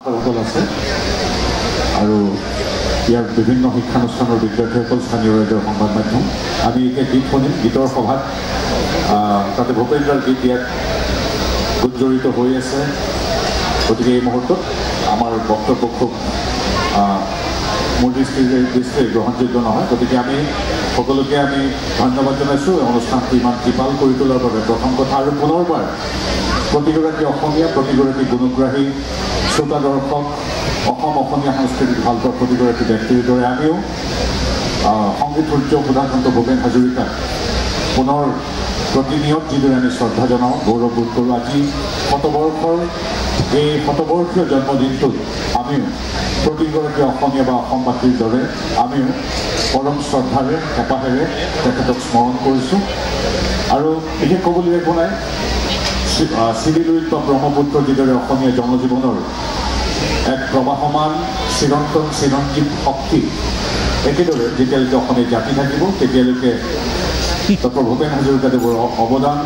সকল আছে আৰু ইয়াৰ বিভিন্ন শিক্ষানুষ্ঠানৰ বিদ্যাৰ্থীসকল স্থানীয় ৰাজ্যৰ সংবাদ মাধ্যম আমি এতিয়া গীত শুনিম গীতৰ সভাত তাতে ভূপেন্দ্ৰৰ গীত ইয়াত গুঞ্জৰিত হৈ আছে গতিকে এই মুহূৰ্তত আমাৰ বক্তব্য খুব মোৰ দৃষ্টিৰে গ্ৰহণযোগ্য নহয় গতিকে আমি সকলোকে আমি ধন্যবাদ জনাইছোঁ অনুষ্ঠানটো ইমান ত্ৰিপাল কৰি তোলাৰ বাবে প্ৰথম কথা আৰু পুনৰবাৰ প্ৰতিগৰাকী অসমীয়া প্ৰতিগৰাকী গুণগ্ৰাহী শ্ৰোতা দৰ্শক অসমীয়া সংস্কৃতিক ভাল পোৱা প্ৰতিগৰাকী ব্যক্তিৰ দৰে আমিও সংগীত সূৰ্য সুধাকান্ত ভূপেন হাজৰিকাক পুনৰ প্ৰতিনিয়ত যিদৰে আমি শ্ৰদ্ধা জনাওঁ গৌৰৱবোধ কৰোঁ আজি শতবৰ্ষৰ এই শতবৰ্ষীয় জন্মদিনটোত আমিও প্ৰতিগৰাকী অসমীয়া বা অসমবাসীৰ দৰে আমিও পৰম শ্ৰদ্ধাৰে হেঁপাহেৰে তেখেতক স্মৰণ কৰিছোঁ আৰু বিশেষ ক'বলৈ একো নাই চিৰিলুইত বা ব্ৰহ্মপুত্ৰ যিদৰে অসমীয়া জনজীৱনৰ এক প্ৰবাহমান চিৰন্তন চিৰঞ্জীৱ শক্তি একেদৰে যেতিয়ালৈকে অসমীয়া জাতি থাকিব তেতিয়ালৈকে ডক্টৰ ভূপেন হাজৰিকাদেৱৰ অৱদান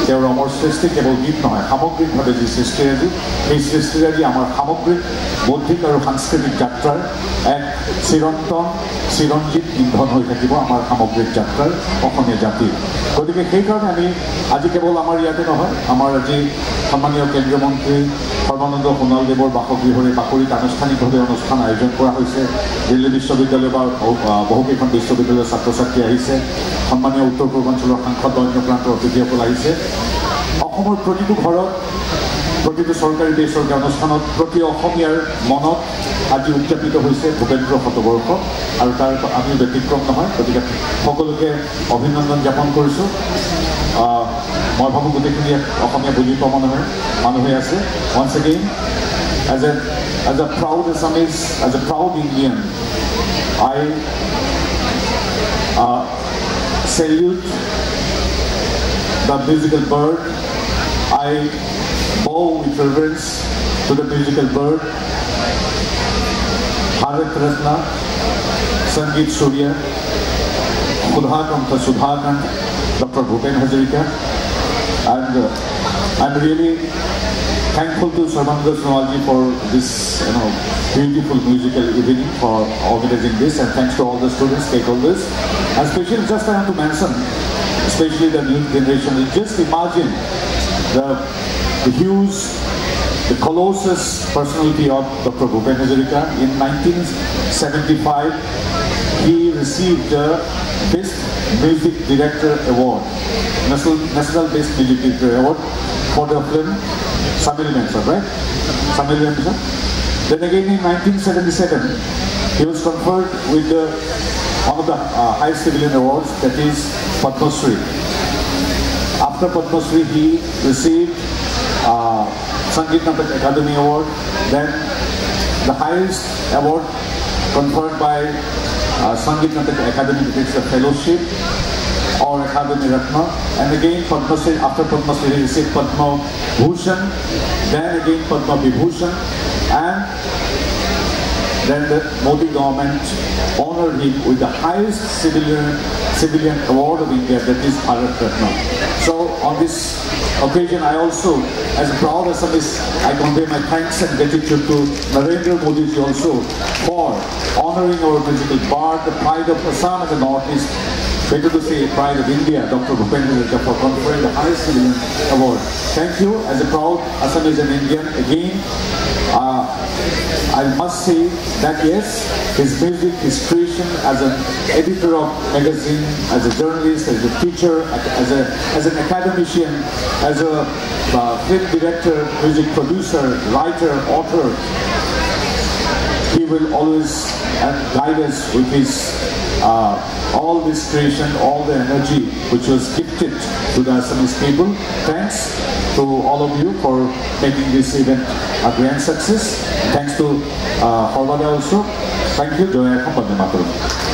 তেওঁৰ অমৰ সৃষ্টি কেৱল গীত নহয় সামগ্ৰিকভাৱে যি সৃষ্টিৰাজি সেই সৃষ্টিৰাজি আমাৰ সামগ্ৰিক বৌদ্ধিক আৰু সাংস্কৃতিক যাত্ৰাৰ এক চিৰন্তন চিৰঞ্জীৱ ইন্ধন হৈ থাকিব আমাৰ সামগ্ৰিক যাত্ৰাৰ অসমীয়া জাতিৰ গতিকে সেইকাৰণে আমি আজি কেৱল আমাৰ ইয়াতে নহয় আমাৰ আজি সন্মানীয় কেন্দ্ৰীয় মন্ত্ৰী সৰ্বানন্দ সোণোৱালদেৱৰ বাসগৃহৰে বাকৰিত আনুষ্ঠানিকভাৱে অনুষ্ঠান আয়োজন কৰা হৈছে দিল্লী বিশ্ববিদ্যালয় বা বহুকেইখন বিশ্ববিদ্যালয়ৰ ছাত্ৰ ছাত্ৰী আহিছে সন্মানীয় উত্তৰ পূৰ্বাঞ্চলৰ সাংসদ অন্য প্ৰান্তৰ অতিথিসকল আহিছে অসমৰ প্ৰতিটো ঘৰত প্ৰতিটো চৰকাৰী বেচৰকাৰী অনুষ্ঠানত প্ৰতি অসমীয়াৰ মনত আজি উদযাপিত হৈছে ভূপেন্দ্ৰ শতবৰ্ষ আৰু তাৰ আমি ব্যতিক্ৰম নহয় গতিকে সকলোকে অভিনন্দন জ্ঞাপন কৰিছোঁ মই ভাবোঁ গোটেইখিনি অসমীয়া বুজি পোৱা মানুহে আছে once again as a proud Assamese, as a proud Indian, I salute the musical bird. I bow with reverence to the musical bird, Bharat Ratna, Sangeet Surya, Sudhakant, Dr. Bhupen Hazarika, and I'm really thankful to Sarbananda Sonalji for this beautiful musical evening, for organizing this, and thanks to all the students, stakeholders. And especially, just I have to mention, especially the new generation, just imagine the huge, the colossus personality of Dr. Bhupen Hazarika. In 1975, he received the Best Music Director Award, National Best Music Director Award for the film Samir Mensa, right? Samir Mensa. Then again in 1977, he was conferred with one of the highest civilian awards, that is Padma Shri. After Padma Shri, he received Sangeet Natak Academy Award. Then the highest award conferred by Sangeet Natak Academy, which is a fellowship or Academy Ratna, and again Padma Shri. After Padma Shri, he received Padma Bhushan, then again Padma Vibhushan, and then the Modi government honored him with the highest civilian award of India, that is Bharat Ratna. So on this occasion, I also, as a proud Assamese, I convey my thanks and gratitude to Narendra Modi ji also for honoring our musical bard, the pride of Assam and the Northeast. Better to say pride of India, Dr. Bhupen Hazarika, for conferring the highest civilian award. Thank you. As a proud Assamese and Indian, again, I must say that yes, his music, his creation as an editor of magazine, as a journalist, as a teacher, as an academician, as a film director, music producer, writer, author, he will always guide us with his all this creation, all the energy which was gifted to the Assamese people. Thanks to all of you for making this event a grand success. Thanks to Horvada also. Thank you. Joy Bande Mataram.